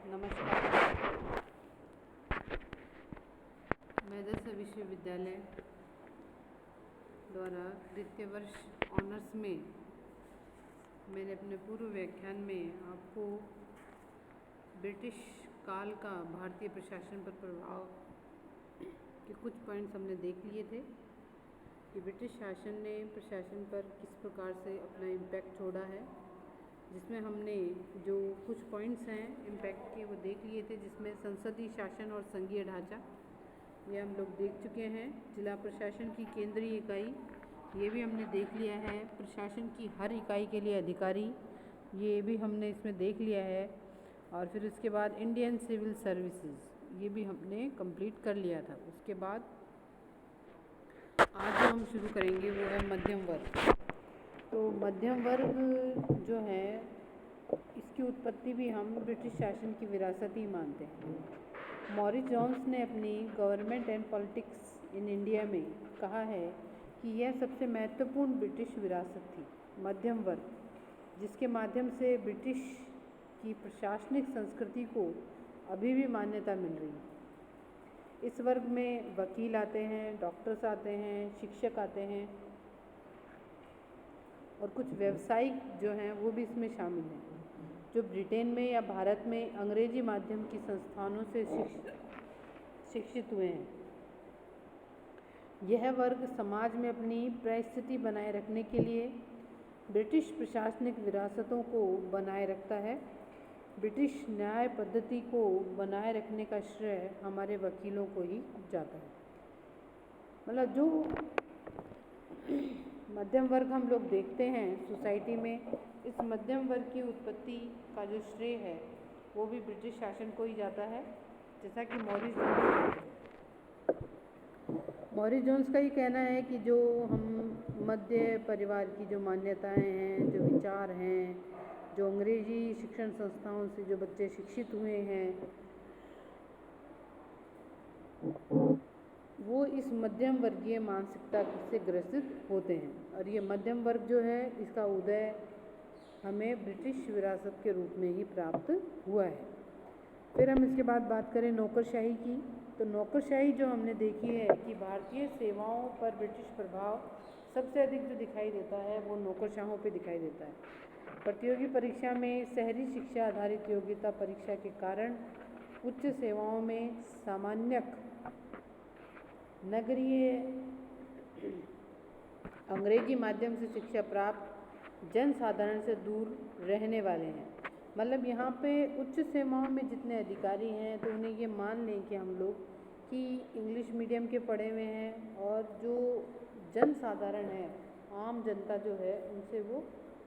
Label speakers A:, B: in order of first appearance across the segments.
A: नमस्कार। मैदरसा विश्वविद्यालय द्वारा द्वितीय वर्ष ऑनर्स में मैंने अपने पूर्व व्याख्यान में आपको ब्रिटिश काल का भारतीय प्रशासन पर प्रभाव के कुछ पॉइंट्स हमने देख लिए थे कि ब्रिटिश शासन ने प्रशासन पर किस प्रकार से अपना इम्पैक्ट छोड़ा है, जिसमें हमने जो कुछ पॉइंट्स हैं इम्पैक्ट के वो देख लिए थे, जिसमें संसदीय शासन और संघीय ढांचा ये हम लोग देख चुके हैं। जिला प्रशासन की केंद्रीय इकाई ये भी हमने देख लिया है। प्रशासन की हर इकाई के लिए अधिकारी ये भी हमने इसमें देख लिया है। और फिर उसके बाद इंडियन सिविल सर्विसेज ये भी हमने कंप्लीट कर लिया था। उसके बाद आज जो हम शुरू करेंगे वो है मध्यम वर्ग। तो मध्यम वर्ग जो है इसकी उत्पत्ति भी हम ब्रिटिश शासन की विरासत ही मानते हैं। मॉरिस जोन्स ने अपनी government and politics in India में कहा है कि यह सबसे महत्वपूर्ण ब्रिटिश विरासत थी, मध्यम वर्ग, जिसके माध्यम से ब्रिटिश की प्रशासनिक संस्कृति को अभी भी मान्यता मिल रही है। इस वर्ग में वकील आते हैं, डॉक्टर्स आते हैं, शिक्षक आते हैं और कुछ व्यावसायिक जो हैं वो भी इसमें शामिल हैं, जो ब्रिटेन में या भारत में अंग्रेजी माध्यम की संस्थानों से शिक्षित हुए हैं। यह वर्ग समाज में अपनी परिस्थिति बनाए रखने के लिए ब्रिटिश प्रशासनिक विरासतों को बनाए रखता है। ब्रिटिश न्याय पद्धति को बनाए रखने का श्रेय हमारे वकीलों को ही जाता है। मतलब जो मध्यम वर्ग हम लोग देखते हैं सोसाइटी में, इस मध्यम वर्ग की उत्पत्ति का जो श्रेय है वो भी ब्रिटिश शासन को ही जाता है। जैसा कि मॉरिस जोन्स का ये कहना है कि जो हम मध्य परिवार की जो मान्यताएं हैं, जो विचार हैं, जो अंग्रेजी शिक्षण संस्थाओं से जो बच्चे शिक्षित हुए हैं, वो इस मध्यम वर्गीय मानसिकता से ग्रसित होते हैं। और ये मध्यम वर्ग जो है इसका उदय हमें ब्रिटिश विरासत के रूप में ही प्राप्त हुआ है। फिर हम इसके बाद बात करें नौकरशाही की, तो नौकरशाही जो हमने देखी है कि भारतीय सेवाओं पर ब्रिटिश प्रभाव सबसे अधिक जो दिखाई देता है वो नौकरशाहों पे दिखाई देता है। प्रतियोगी परीक्षा में शहरी शिक्षा आधारित योग्यता परीक्षा के कारण उच्च सेवाओं में सामान्यक नगरीय अंग्रेजी माध्यम से शिक्षा प्राप्त जनसाधारण से दूर रहने वाले हैं। मतलब यहाँ पे उच्च सेवाओं में जितने अधिकारी हैं तो उन्हें ये मान लें कि हम लोग कि इंग्लिश मीडियम के पढ़े हुए हैं, और जो जनसाधारण है, आम जनता जो है, उनसे वो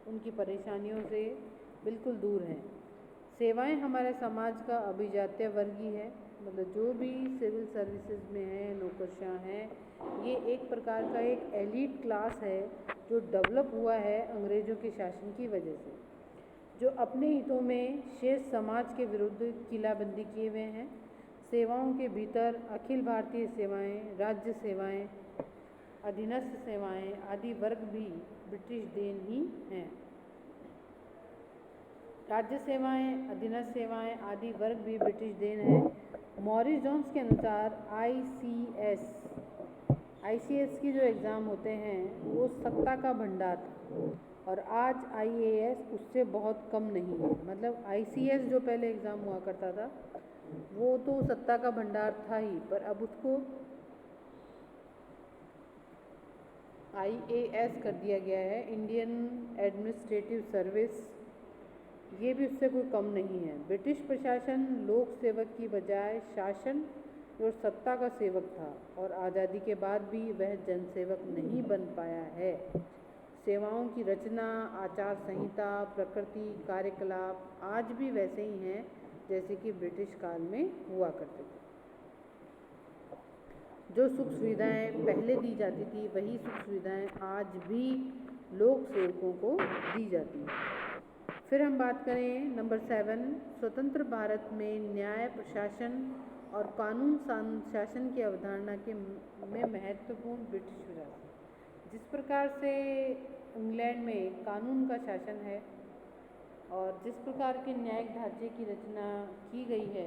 A: उनकी परेशानियों से बिल्कुल दूर हैं। सेवाएं हमारे समाज का अभिजात्य वर्ग ही है। मतलब जो भी सिविल सर्विसेज में है, नौकरशाह हैं, ये एक प्रकार का एक एलीट क्लास है जो डेवलप हुआ है अंग्रेज़ों के शासन की वजह से, जो अपने हितों में शेष समाज के विरुद्ध किलाबंदी किए हुए हैं। सेवाओं के भीतर अखिल भारतीय सेवाएं, राज्य सेवाएं, अधीनस्थ सेवाएं आदि वर्ग भी ब्रिटिश देन ही हैं। राज्य सेवाएं, अधीनस्थ सेवाएं आदि वर्ग भी ब्रिटिश देन है। मॉरिस जोन्स के अनुसार आईसीएस की जो एग्ज़ाम होते हैं वो सत्ता का भंडार था, और आज आईएएस उससे बहुत कम नहीं है। मतलब आईसीएस जो पहले एग्ज़ाम हुआ करता था वो तो सत्ता का भंडार था ही, पर अब उसको आईएएस कर दिया गया है, इंडियन एडमिनिस्ट्रेटिव सर्विस। ये भी उससे कोई कम नहीं है। ब्रिटिश प्रशासन लोक सेवक की बजाय शासन और सत्ता का सेवक था, और आज़ादी के बाद भी वह जनसेवक नहीं बन पाया है। सेवाओं की रचना, आचार संहिता, प्रकृति, कार्यकलाप आज भी वैसे ही हैं जैसे कि ब्रिटिश काल में हुआ करते थे। जो सुख सुविधाएं पहले दी जाती थी वही सुख सुविधाएं आज भी लोक सेवकों को दी जाती हैं। फिर हम बात करें नंबर 7, स्वतंत्र भारत में न्याय प्रशासन और कानून शासन की अवधारणा में महत्वपूर्ण ब्रिटिश विरासत। जिस प्रकार से इंग्लैंड में कानून का शासन है और जिस प्रकार के न्यायिक ढांचे की रचना की गई है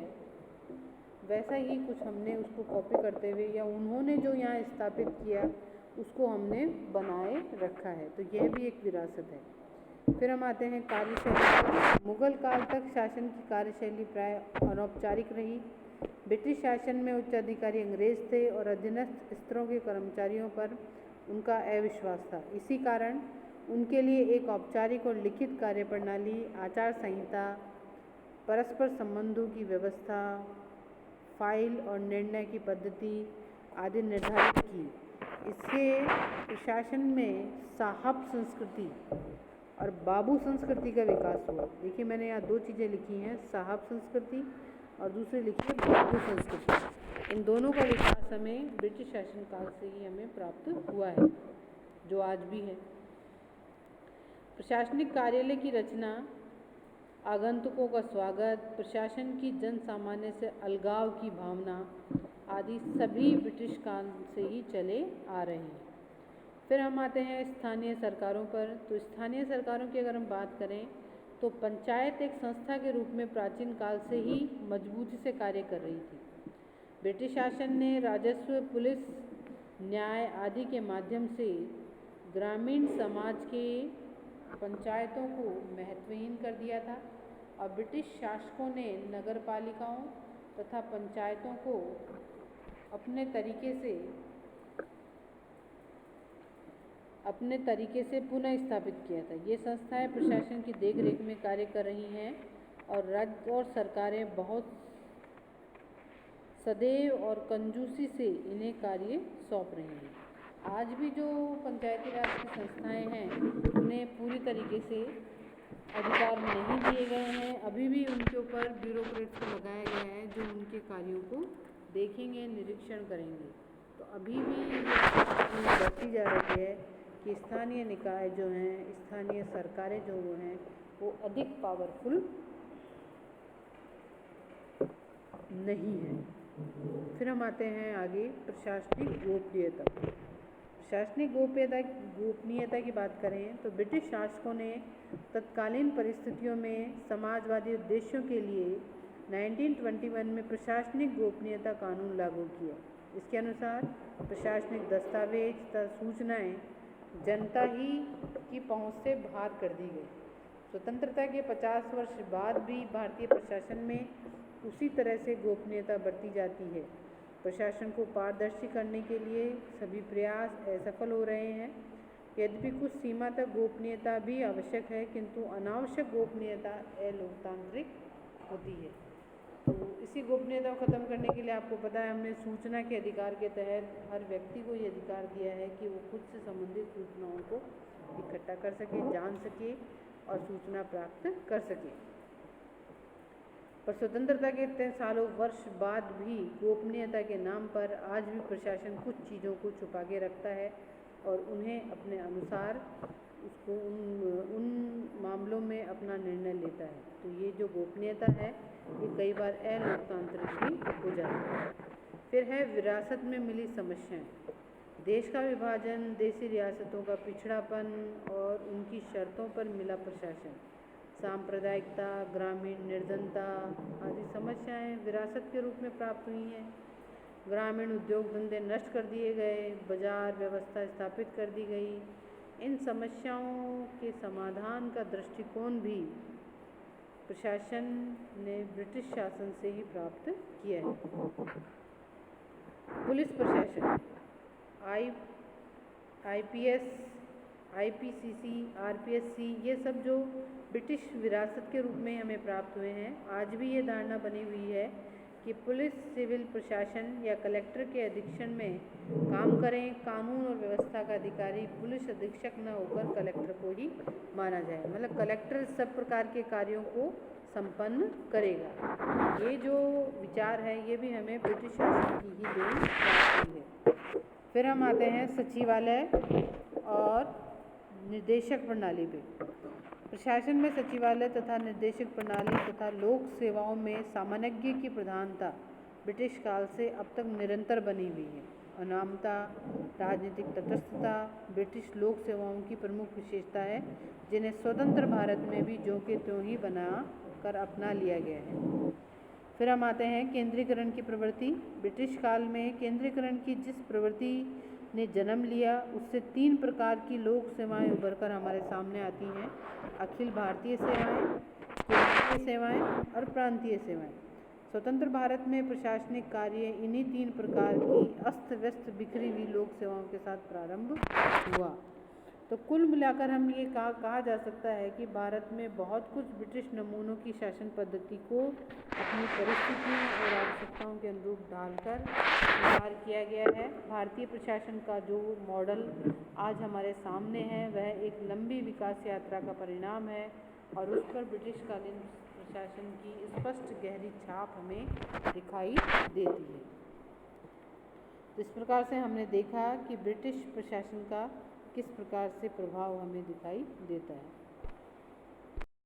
A: वैसा ही कुछ हमने उसको कॉपी करते हुए या उन्होंने जो यहाँ स्थापित किया उसको हमने बनाए रखा है। तो यह भी एक विरासत है। फिर हम आते हैं कार्यशैली। मुगल काल तक शासन की कार्यशैली प्राय अनौपचारिक रही। ब्रिटिश शासन में उच्च अधिकारी अंग्रेज थे और अधीनस्थ स्तरों के कर्मचारियों पर उनका अविश्वास था। इसी कारण उनके लिए एक औपचारिक और लिखित कार्यप्रणाली, आचार संहिता, परस्पर संबंधों की व्यवस्था, फाइल और निर्णय की पद्धति आदि निर्धारित की। इससे प्रशासन में साहब संस्कृति और बाबू संस्कृति का विकास हुआ। देखिए मैंने यहाँ दो चीज़ें लिखी हैं, साहब संस्कृति और दूसरी लिखी है बाबू संस्कृति। इन दोनों का विकास हमें ब्रिटिश शासन काल से ही हमें प्राप्त हुआ है, जो आज भी है। प्रशासनिक कार्यालय की रचना, आगंतुकों का स्वागत, प्रशासन की जन सामान्य से अलगाव की भावना आदि सभी ब्रिटिश काल से ही चले आ रहे हैं। फिर हम आते हैं स्थानीय सरकारों पर। तो स्थानीय सरकारों की अगर हम बात करें तो पंचायत एक संस्था के रूप में प्राचीन काल से ही मजबूती से कार्य कर रही थी। ब्रिटिश शासन ने राजस्व, पुलिस, न्याय आदि के माध्यम से ग्रामीण समाज के पंचायतों को महत्वहीन कर दिया था और ब्रिटिश शासकों ने नगर पालिकाओं तथा पंचायतों को अपने तरीके से पुनः स्थापित किया था। ये संस्थाएं प्रशासन की देखरेख में कार्य कर रही हैं और राज्य और सरकारें बहुत सदैव और कंजूसी से इन्हें कार्य सौंप रही हैं। आज भी जो पंचायती राज की संस्थाएं हैं उन्हें पूरी तरीके से अधिकार नहीं दिए गए हैं। अभी भी उनके ऊपर ब्यूरोक्रेट्स को लगाया गया है जो उनके कार्यों को देखेंगे, निरीक्षण करेंगे। तो अभी भी बढ़ती जा रही है कि स्थानीय निकाय जो हैं, स्थानीय सरकारें जो हैं वो अधिक पावरफुल नहीं है। फिर हम आते हैं आगे प्रशासनिक गोपनीयता। प्रशासनिक गोपनीयता की बात करें तो ब्रिटिश शासकों ने तत्कालीन परिस्थितियों में समाजवादी उद्देश्यों के लिए 1921 में प्रशासनिक गोपनीयता कानून लागू किया। इसके अनुसार प्रशासनिक दस्तावेज तथा सूचनाएं जनता ही की पहुंच से बाहर कर दी गई। स्वतंत्रता के 50 वर्ष बाद भी भारतीय प्रशासन में उसी तरह से गोपनीयता बरती जाती है। प्रशासन को पारदर्शी करने के लिए सभी प्रयास असफल हो रहे हैं। यद्यपि कुछ सीमा तक गोपनीयता भी आवश्यक है, किंतु अनावश्यक गोपनीयता अलोकतांत्रिक होती है। तो इसी गोपनीयता को ख़त्म करने के लिए आपको पता है हमने सूचना के अधिकार के तहत हर व्यक्ति को ये अधिकार दिया है कि वो खुद से संबंधित सूचनाओं को इकट्ठा कर सके, जान सके और सूचना प्राप्त कर सके। पर स्वतंत्रता के इतने सालों वर्ष बाद भी गोपनीयता के नाम पर आज भी प्रशासन कुछ चीज़ों को छुपा के रखता है और उन्हें अपने अनुसार उसको उन मामलों में अपना निर्णय लेता है। तो ये जो गोपनीयता है ये कई बार अलोकतांत्रिक भी हो जाती है। फिर है विरासत में मिली समस्याएं। देश का विभाजन, देशी रियासतों का पिछड़ापन और उनकी शर्तों पर मिला प्रशासन, सांप्रदायिकता, ग्रामीण निर्धनता आदि समस्याएं विरासत के रूप में प्राप्त हुई हैं। ग्रामीण उद्योग धंधे नष्ट कर दिए गए, बाजार व्यवस्था स्थापित कर दी गई। इन समस्याओं के समाधान का दृष्टिकोण भी प्रशासन ने ब्रिटिश शासन से ही प्राप्त किया है। पुलिस प्रशासन, IPS, IPCC, RPSC ये सब जो ब्रिटिश विरासत के रूप में हमें प्राप्त हुए हैं। आज भी ये धारणा बनी हुई है कि पुलिस सिविल प्रशासन या कलेक्टर के अधीक्षण में काम करें। कानून और व्यवस्था का अधिकारी पुलिस अधीक्षक न होकर कलेक्टर को ही माना जाए, मतलब कलेक्टर सब प्रकार के कार्यों को संपन्न करेगा। ये जो विचार है ये भी हमें ब्रिटिश शासन की ही देन प्राप्त हुई है। फिर हम आते हैं सचिवालय और निर्देशक प्रणाली पे। प्रशासन में सचिवालय तथा निर्देशक प्रणाली तथा लोक सेवाओं में सामान्यज्ञ की प्रधानता ब्रिटिश काल से अब तक निरंतर बनी हुई है। अनामता, राजनीतिक तटस्थता ब्रिटिश लोक सेवाओं की प्रमुख विशेषता है, जिन्हें स्वतंत्र भारत में भी ज्यों के त्यों ही बना कर अपना लिया गया है। फिर हम आते हैं केंद्रीकरण की प्रवृत्ति। ब्रिटिश काल में केंद्रीकरण की जिस प्रवृत्ति ने जन्म लिया, उससे 3 प्रकार की लोक सेवाएं उभरकर हमारे सामने आती हैं: अखिल भारतीय सेवाएं, केंद्रीय सेवाएं और प्रांतीय सेवाएं। स्वतंत्र भारत में प्रशासनिक कार्य इन्हीं 3 प्रकार की अस्त व्यस्त बिखरी हुई लोक सेवाओं के साथ प्रारंभ हुआ। तो कुल मिलाकर हम ये कहा जा सकता है कि भारत में बहुत कुछ ब्रिटिश नमूनों की शासन पद्धति को अपनी परिस्थितियों और आवश्यकताओं के अनुरूप ढालकर तैयार किया गया है। भारतीय प्रशासन का जो मॉडल आज हमारे सामने है, वह एक लंबी विकास यात्रा का परिणाम है और उस पर ब्रिटिशकालीन प्रशासन की स्पष्ट गहरी छाप हमें दिखाई देती है। तो इस प्रकार से हमने देखा कि ब्रिटिश प्रशासन का किस प्रकार से प्रभाव हमें दिखाई देता है।